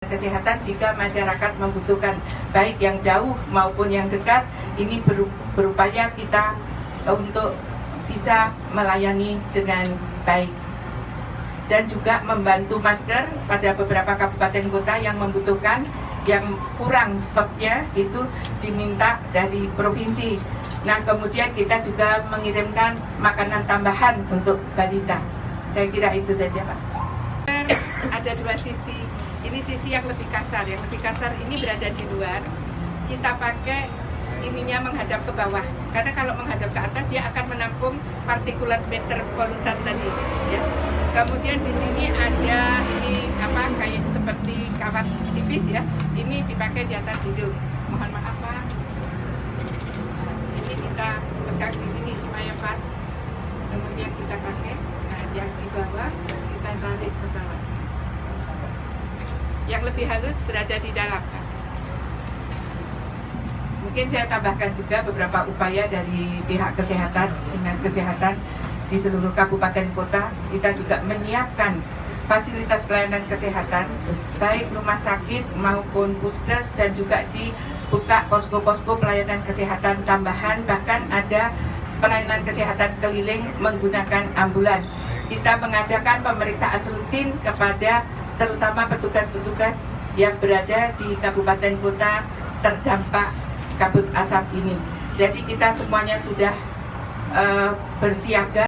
Kesehatan jika masyarakat membutuhkan, baik yang jauh maupun yang dekat. Ini berupaya kita untuk bisa melayani dengan baik, dan juga membantu masker pada beberapa kabupaten kota yang membutuhkan, yang kurang stoknya itu diminta dari provinsi. Nah, kemudian kita juga mengirimkan makanan tambahan untuk balita. Saya kira itu saja, Pak. Ada dua sisi. Ini sisi yang lebih kasar. Yang lebih kasar ini berada di luar. Kita pakai ininya menghadap ke bawah. Karena kalau menghadap ke atas dia akan menampung partikulat matter polutan tadi. Ya. Kemudian di sini ada ini kayak seperti kawat tipis ya. Ini dipakai di atas hidung. Mohon maaf Pak. Ini kita pegang di sini supaya pas. Kemudian kita pakai. Nah, yang di bawah kita tarik ke bawah. Yang lebih halus berada di dalam. Mungkin saya tambahkan juga beberapa upaya dari pihak kesehatan, dinas kesehatan di seluruh kabupaten kota. Kita juga menyiapkan fasilitas pelayanan kesehatan, baik rumah sakit maupun puskes, dan juga dibuka posko-posko pelayanan kesehatan tambahan, bahkan ada pelayanan kesehatan keliling menggunakan ambulan. Kita mengadakan pemeriksaan rutin kepada terutama petugas-petugas yang berada di kabupaten kota terdampak kabut asap ini. Jadi kita semuanya sudah bersiaga.